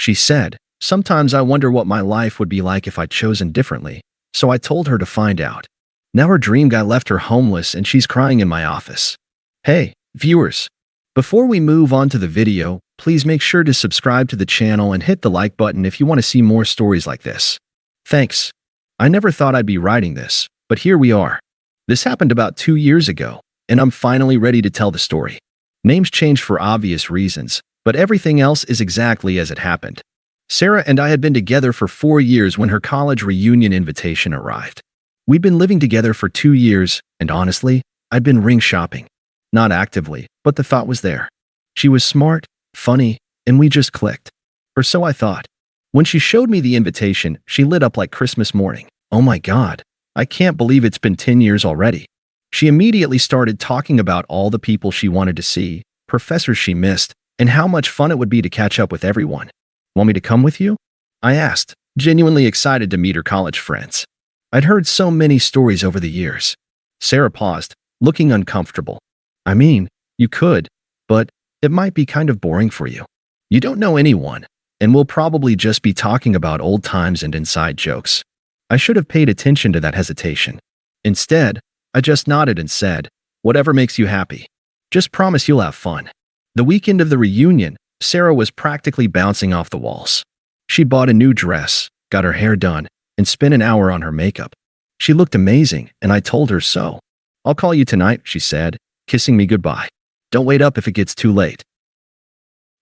She said, "Sometimes I wonder what my life would be like if I'd chosen differently." So I told her to find out. Now her dream guy left her homeless and she's crying in my office. Hey, viewers. Before we move on to the video, please make sure to subscribe to the channel and hit the like button if you want to see more stories like this. Thanks. I never thought I'd be writing this, but here we are. This happened about 2 years ago, and I'm finally ready to tell the story. Names changed for obvious reasons, but everything else is exactly as it happened. Sarah and I had been together for 4 years when her college reunion invitation arrived. We'd been living together for 2 years, and honestly, I'd been ring shopping. Not actively, but the thought was there. She was smart, funny, and we just clicked. Or so I thought. When she showed me the invitation, she lit up like Christmas morning. Oh my God, I can't believe it's been 10 years already. She immediately started talking about all the people she wanted to see, professors she missed, and how much fun it would be to catch up with everyone. Want me to come with you? I asked, genuinely excited to meet her college friends. I'd heard so many stories over the years. Sarah paused, looking uncomfortable. I mean, you could, but it might be kind of boring for you. You don't know anyone, and we'll probably just be talking about old times and inside jokes. I should have paid attention to that hesitation. Instead, I just nodded and said, whatever makes you happy. Just promise you'll have fun. The weekend of the reunion, Sarah was practically bouncing off the walls. She bought a new dress, got her hair done, and spent an hour on her makeup. She looked amazing, and I told her so. I'll call you tonight, she said, kissing me goodbye. Don't wait up if it gets too late.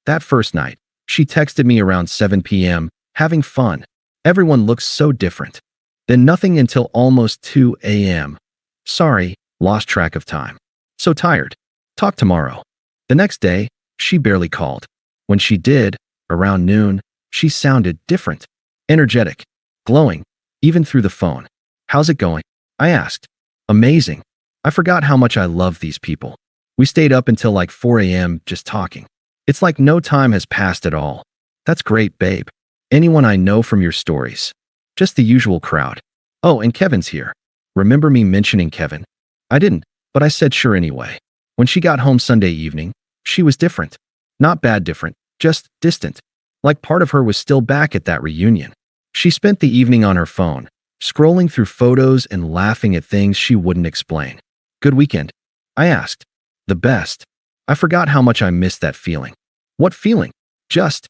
That first night, she texted me around 7 p.m., having fun. Everyone looks so different. Then nothing until almost 2 a.m. Sorry, lost track of time. So tired. Talk tomorrow. The next day, she barely called. When she did, around noon, she sounded different. Energetic. Glowing. Even through the phone. How's it going? I asked. Amazing. I forgot how much I love these people. We stayed up until like 4 a.m. just talking. It's like no time has passed at all. That's great, babe. Anyone I know from your stories? Just the usual crowd. Oh, and Kevin's here. Remember me mentioning Kevin? I didn't, but I said sure anyway. When she got home Sunday evening, she was different. Not bad different, just distant. Like part of her was still back at that reunion. She spent the evening on her phone, scrolling through photos and laughing at things she wouldn't explain. Good weekend? I asked. The best. I forgot how much I missed that feeling. What feeling? Just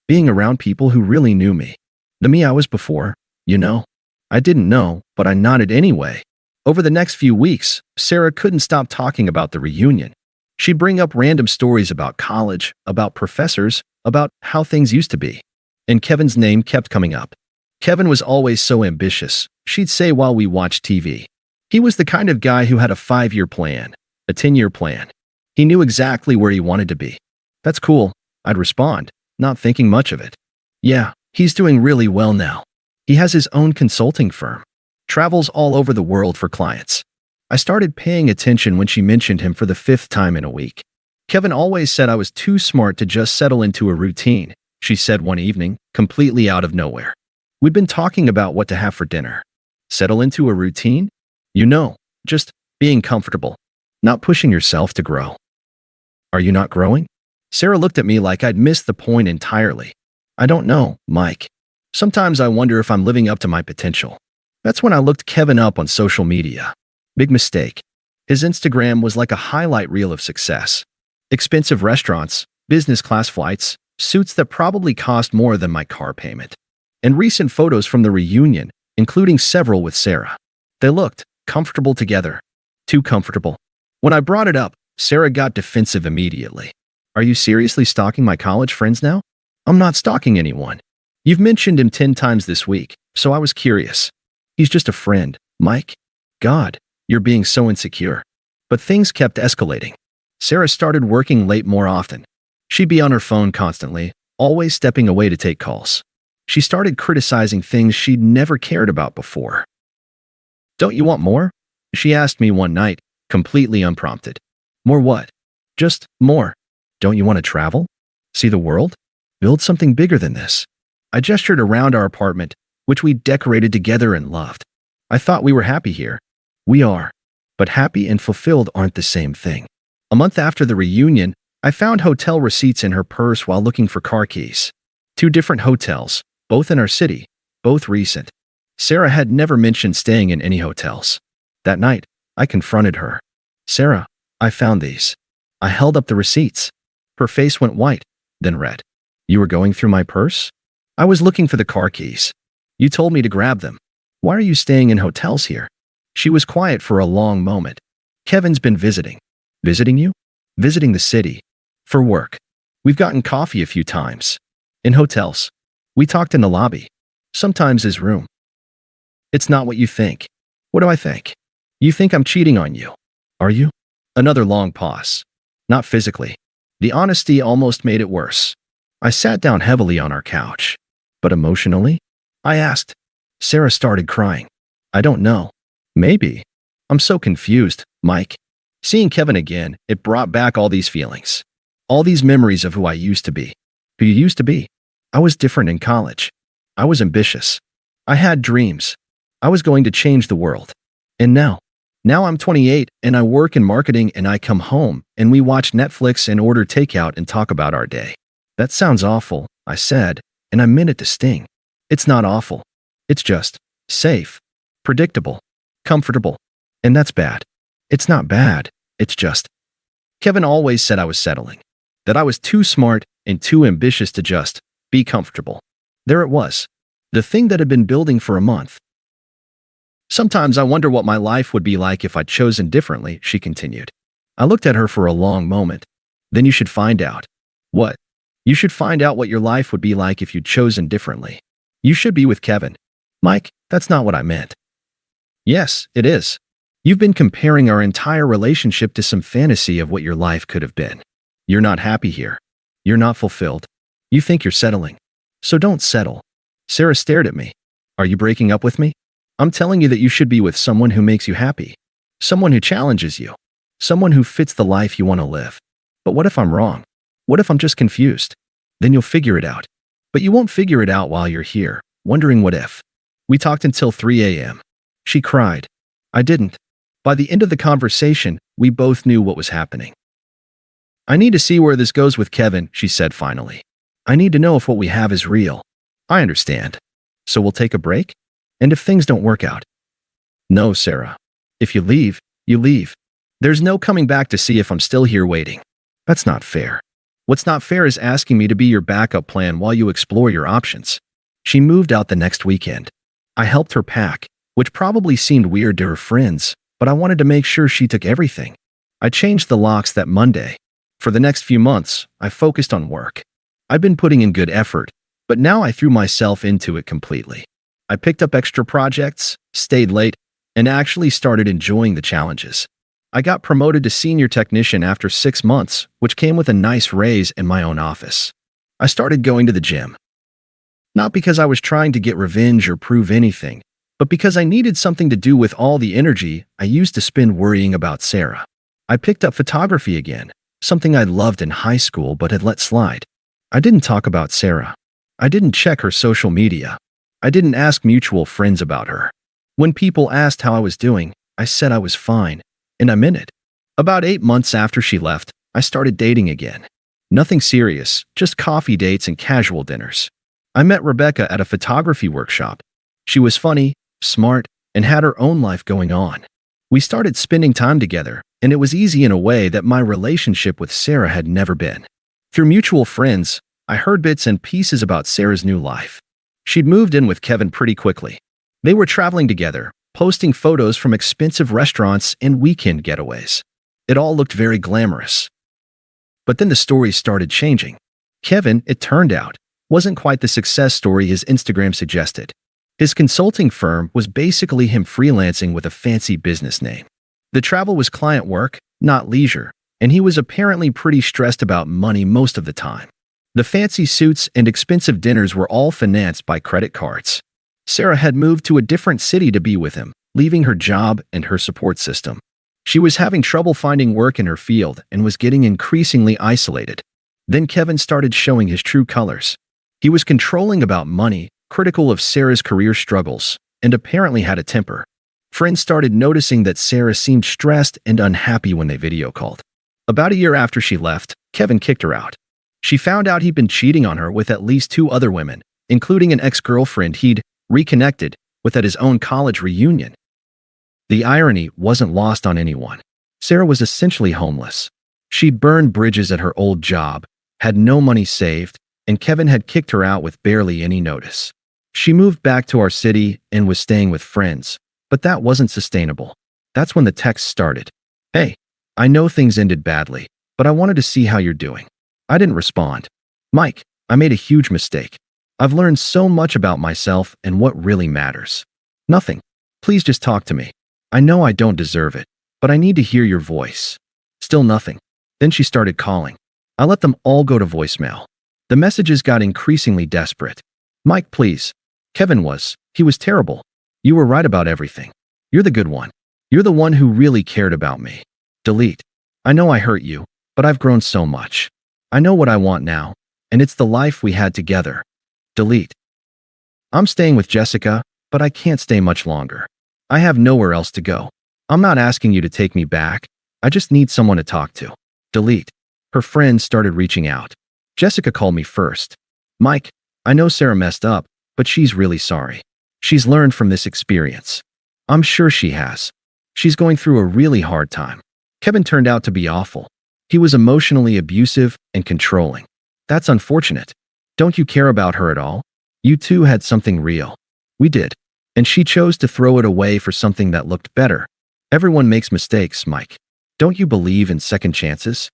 being around people who really knew me. The me I was before, you know. I didn't know, but I nodded anyway. Over the next few weeks, Sarah couldn't stop talking about the reunion. She'd bring up random stories about college, about professors, about how things used to be. And Kevin's name kept coming up. Kevin was always so ambitious, she'd say while we watched TV. He was the kind of guy who had a 5-year plan, a 10-year plan. He knew exactly where he wanted to be. That's cool, I'd respond, not thinking much of it. Yeah, he's doing really well now. He has his own consulting firm. Travels all over the world for clients. I started paying attention when she mentioned him for the 5th time in a week. Kevin always said I was too smart to just settle into a routine, she said one evening, completely out of nowhere. We'd been talking about what to have for dinner. Settle into a routine? You know, just being comfortable, not pushing yourself to grow. Are you not growing? Sarah looked at me like I'd missed the point entirely. I don't know, Mike. Sometimes I wonder if I'm living up to my potential. That's when I looked Kevin up on social media. Big mistake. His Instagram was like a highlight reel of success. Expensive restaurants, business class flights, suits that probably cost more than my car payment. And recent photos from the reunion, including several with Sarah. They looked comfortable together. Too comfortable. When I brought it up, Sarah got defensive immediately. Are you seriously stalking my college friends now? I'm not stalking anyone. You've mentioned him 10 times this week, so I was curious. He's just a friend, Mike. God, you're being so insecure. But things kept escalating. Sarah started working late more often. She'd be on her phone constantly, always stepping away to take calls. She started criticizing things she'd never cared about before. Don't you want more? She asked me one night, completely unprompted. More what? Just more. Don't you want to travel? See the world? Build something bigger than this. I gestured around our apartment, which we decorated together and loved. I thought we were happy here. We are. But happy and fulfilled aren't the same thing. A month after the reunion, I found hotel receipts in her purse while looking for car keys. 2 different hotels, both in our city, both recent. Sarah had never mentioned staying in any hotels. That night, I confronted her. Sarah, I found these. I held up the receipts. Her face went white, then red. You were going through my purse? I was looking for the car keys. You told me to grab them. Why are you staying in hotels here? She was quiet for a long moment. Kevin's been visiting. Visiting you? Visiting the city. For work. We've gotten coffee a few times. In hotels. We talked in the lobby. Sometimes his room. It's not what you think. What do I think? You think I'm cheating on you. Are you? Another long pause. Not physically. The honesty almost made it worse. I sat down heavily on our couch. But emotionally? I asked. Sarah started crying. I don't know. Maybe. I'm so confused, Mike. Seeing Kevin again, it brought back all these feelings. All these memories of who I used to be. Who you used to be. I was different in college. I was ambitious. I had dreams. I was going to change the world. And now I'm 28 and I work in marketing and I come home and we watch Netflix and order takeout and talk about our day. That sounds awful, I said, and I meant it to sting. It's not awful. It's just safe, predictable, comfortable. And that's bad. It's not bad. It's just. Kevin always said I was settling. That I was too smart and too ambitious to just be comfortable. There it was. The thing that had been building for a month. Sometimes I wonder what my life would be like if I'd chosen differently, she continued. I looked at her for a long moment. Then you should find out. What? You should find out what your life would be like if you'd chosen differently. You should be with Kevin. Mike, that's not what I meant. Yes, it is. You've been comparing our entire relationship to some fantasy of what your life could have been. You're not happy here. You're not fulfilled. You think you're settling. So don't settle. Sarah stared at me. Are you breaking up with me? I'm telling you that you should be with someone who makes you happy. Someone who challenges you. Someone who fits the life you want to live. But what if I'm wrong? What if I'm just confused? Then you'll figure it out. But you won't figure it out while you're here, wondering what if. We talked until 3 a.m. She cried. I didn't. By the end of the conversation, we both knew what was happening. I need to see where this goes with Kevin, she said finally. I need to know if what we have is real. I understand. So we'll take a break? And if things don't work out? No, Sarah. If you leave, you leave. There's no coming back to see if I'm still here waiting. That's not fair. What's not fair is asking me to be your backup plan while you explore your options. She moved out the next weekend. I helped her pack, which probably seemed weird to her friends, but I wanted to make sure she took everything. I changed the locks that Monday. For the next few months, I focused on work. I'd been putting in good effort, but now I threw myself into it completely. I picked up extra projects, stayed late, and actually started enjoying the challenges. I got promoted to senior technician after 6 months, which came with a nice raise in my own office. I started going to the gym. Not because I was trying to get revenge or prove anything, but because I needed something to do with all the energy I used to spend worrying about Sarah. I picked up photography again, something I loved in high school but had let slide. I didn't talk about Sarah. I didn't check her social media. I didn't ask mutual friends about her. When people asked how I was doing, I said I was fine, and I meant it. About 8 months after she left, I started dating again. Nothing serious, just coffee dates and casual dinners. I met Rebecca at a photography workshop. She was funny, smart, and had her own life going on. We started spending time together, and it was easy in a way that my relationship with Sarah had never been. Through mutual friends, I heard bits and pieces about Sarah's new life. She'd moved in with Kevin pretty quickly. They were traveling together, posting photos from expensive restaurants and weekend getaways. It all looked very glamorous. But then the story started changing. Kevin, it turned out, wasn't quite the success story his Instagram suggested. His consulting firm was basically him freelancing with a fancy business name. The travel was client work, not leisure, and he was apparently pretty stressed about money most of the time. The fancy suits and expensive dinners were all financed by credit cards. Sarah had moved to a different city to be with him, leaving her job and her support system. She was having trouble finding work in her field and was getting increasingly isolated. Then Kevin started showing his true colors. He was controlling about money, critical of Sarah's career struggles, and apparently had a temper. Friends started noticing that Sarah seemed stressed and unhappy when they video called. About a year after she left, Kevin kicked her out. She found out he'd been cheating on her with at least 2 other women, including an ex-girlfriend he'd reconnected with at his own college reunion. The irony wasn't lost on anyone. Sarah was essentially homeless. She'd burned bridges at her old job, had no money saved, and Kevin had kicked her out with barely any notice. She moved back to our city and was staying with friends, but that wasn't sustainable. That's when the text started. "Hey, I know things ended badly, but I wanted to see how you're doing." I didn't respond. "Mike, I made a huge mistake. I've learned so much about myself and what really matters. Nothing. Please just talk to me. I know I don't deserve it, but I need to hear your voice." Still nothing. Then she started calling. I let them all go to voicemail. The messages got increasingly desperate. "Mike, please." He was terrible. "You were right about everything. You're the good one. You're the one who really cared about me." Delete. "I know I hurt you, but I've grown so much. I know what I want now, and it's the life we had together." Delete. "I'm staying with Jessica, but I can't stay much longer. I have nowhere else to go. I'm not asking you to take me back. I just need someone to talk to." Delete. Her friends started reaching out. Jessica called me first. "Mike, I know Sarah messed up, but she's really sorry. She's learned from this experience." "I'm sure she has. She's going through a really hard time." Kevin turned out to be awful. He was emotionally abusive and controlling. "That's unfortunate. Don't you care about her at all? You two had something real." "We did. And she chose to throw it away for something that looked better." "Everyone makes mistakes, Mike. Don't you believe in second chances?"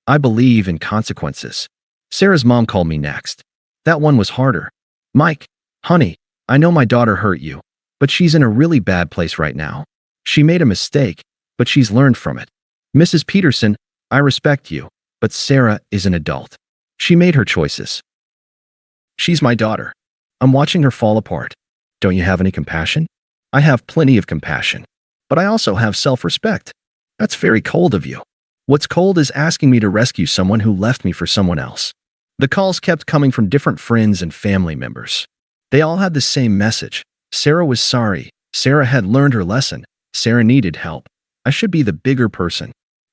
"I believe in consequences." Sarah's mom called me next. That one was harder. "Mike, honey, I know my daughter hurt you, but she's in a really bad place right now. She made a mistake, but she's learned from it. Mrs. Peterson, I respect you, but Sarah is an adult. She made her choices. She's my daughter. I'm watching her fall apart. Don't you have any compassion?" "I have plenty of compassion, but I also have self-respect." "That's very cold of you." "What's cold is asking me to rescue someone who left me for someone else." The calls kept coming from different friends and family members. They all had the same message. Sarah was sorry. Sarah had learned her lesson. Sarah needed help. I should be the bigger person.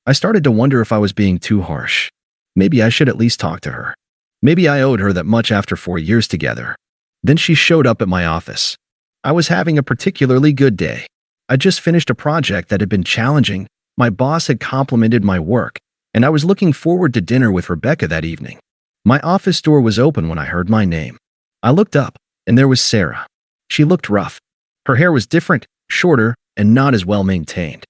I started to wonder if I was being too harsh. Maybe I should at least talk to her. Maybe I owed her that much after 4 years together. Then she showed up at my office. I was having a particularly good day. I just finished a project that had been challenging. My boss had complimented my work, and I was looking forward to dinner with Rebecca that evening. My office door was open when I heard my name. I looked up, and there was Sarah. She looked rough. Her hair was different, shorter, and not as well maintained.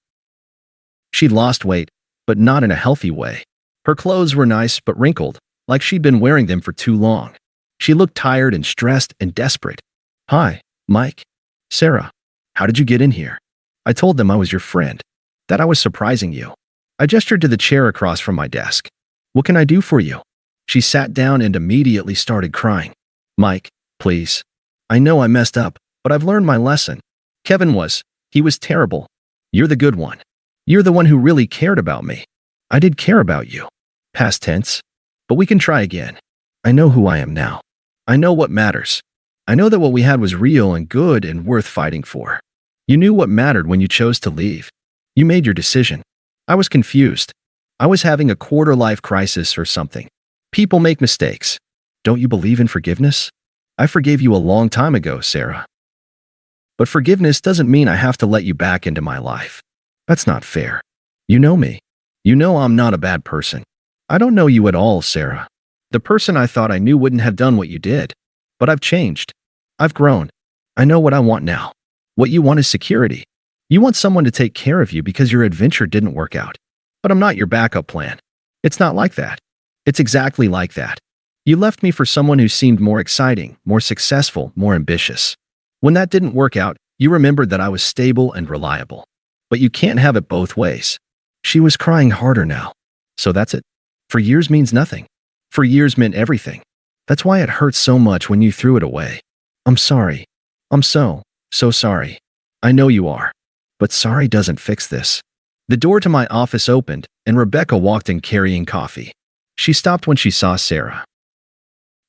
She'd lost weight, but not in a healthy way. Her clothes were nice but wrinkled, like she'd been wearing them for too long. She looked tired and stressed and desperate. "Hi, Mike." "Sarah, how did you get in here?" "I told them I was your friend, that I was surprising you." I gestured to the chair across from my desk. "What can I do for you?" She sat down and immediately started crying. "Mike, please. I know I messed up, but I've learned my lesson. He was terrible. You're the good one. You're the one who really cared about me. I did care about you." Past tense. But we can try again. I know who I am now. I know what matters. I know that what we had was real and good and worth fighting for. You knew what mattered when you chose to leave. You made your decision. I was confused. I was having a quarter-life crisis or something. People make mistakes. Don't you believe in forgiveness? I forgave you a long time ago, Sarah. But forgiveness doesn't mean I have to let you back into my life. That's not fair. You know me. You know I'm not a bad person. I don't know you at all, Sarah. The person I thought I knew wouldn't have done what you did. But I've changed. I've grown. I know what I want now. What you want is security. You want someone to take care of you because your adventure didn't work out. But I'm not your backup plan. It's not like that. It's exactly like that. You left me for someone who seemed more exciting, more successful, more ambitious. When that didn't work out, you remembered that I was stable and reliable. But you can't have it both ways. She was crying harder now. So that's it. For years means nothing. For years meant everything. That's why it hurts so much when you threw it away. I'm sorry. I'm so sorry. I know you are. But sorry doesn't fix this. The door to my office opened, and Rebecca walked in carrying coffee. She stopped when she saw Sarah.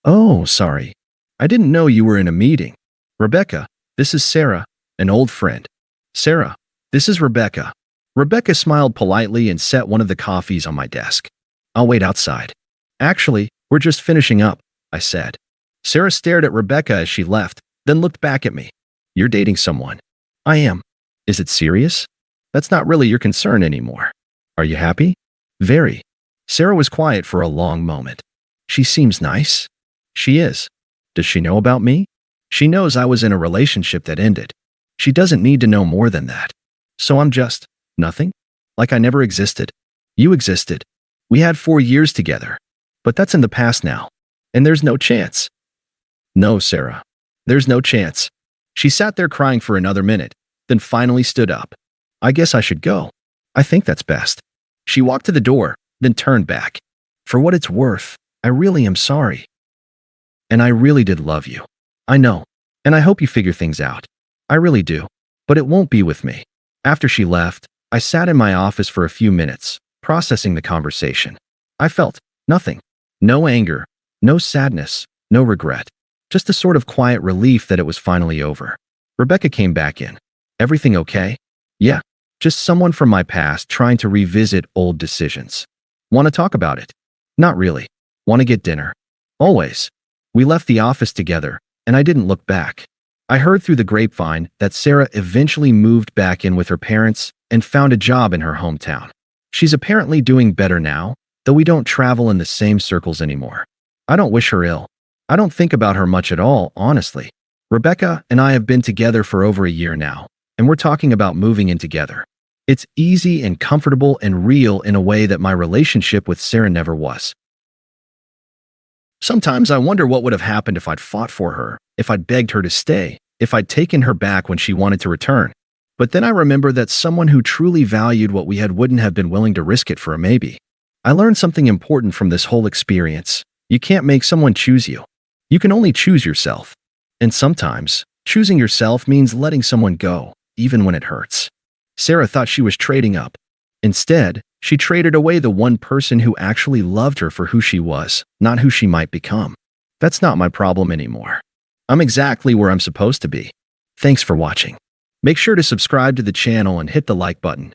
Oh, sorry. I didn't know you were in a meeting. Rebecca, this is Sarah, an old friend. Sarah, this is Rebecca. Rebecca smiled politely and set one of the coffees on my desk. I'll wait outside. Actually, We're just finishing up, I said. Sarah stared at Rebecca as she left, then looked back at me. You're dating someone. I am. Is it serious? That's not really your concern anymore. Are you happy? Very. Sarah was quiet for a long moment. She seems nice. She is. Does she know about me? She knows I was in a relationship that ended. She doesn't need to know more than that. So I'm just nothing? Like I never existed. You existed. We had 4 years together. But that's in the past now. And there's no chance. No, Sarah. There's no chance. She sat there crying for another minute, then finally stood up. I guess I should go. I think that's best. She walked to the door, then turned back. For what it's worth, I really am sorry. And I really did love you. I know. And I hope you figure things out. I really do. But it won't be with me. After she left, I sat in my office for a few minutes, processing the conversation. I felt nothing. No anger, no sadness, no regret. Just a sort of quiet relief that it was finally over. Rebecca came back in. Everything okay? Yeah. Just someone from my past trying to revisit old decisions. Want to talk about it? Not really. Want to get dinner? Always. We left the office together, and I didn't look back. I heard through the grapevine that Sarah eventually moved back in with her parents and found a job in her hometown. She's apparently doing better now, though we don't travel in the same circles anymore. I don't wish her ill. I don't think about her much at all, honestly. Rebecca and I have been together for over a year now, and we're talking about moving in together. It's easy and comfortable and real in a way that my relationship with Sarah never was. Sometimes I wonder what would have happened if I'd fought for her, if I'd begged her to stay, if I'd taken her back when she wanted to return. But then I remember that someone who truly valued what we had wouldn't have been willing to risk it for a maybe. I learned something important from this whole experience. You can't make someone choose you. You can only choose yourself. And sometimes, choosing yourself means letting someone go, even when it hurts. Sarah thought she was trading up. Instead, she traded away the one person who actually loved her for who she was, not who she might become. That's not my problem anymore. I'm exactly where I'm supposed to be. Thanks for watching. Make sure to subscribe to the channel and hit the like button.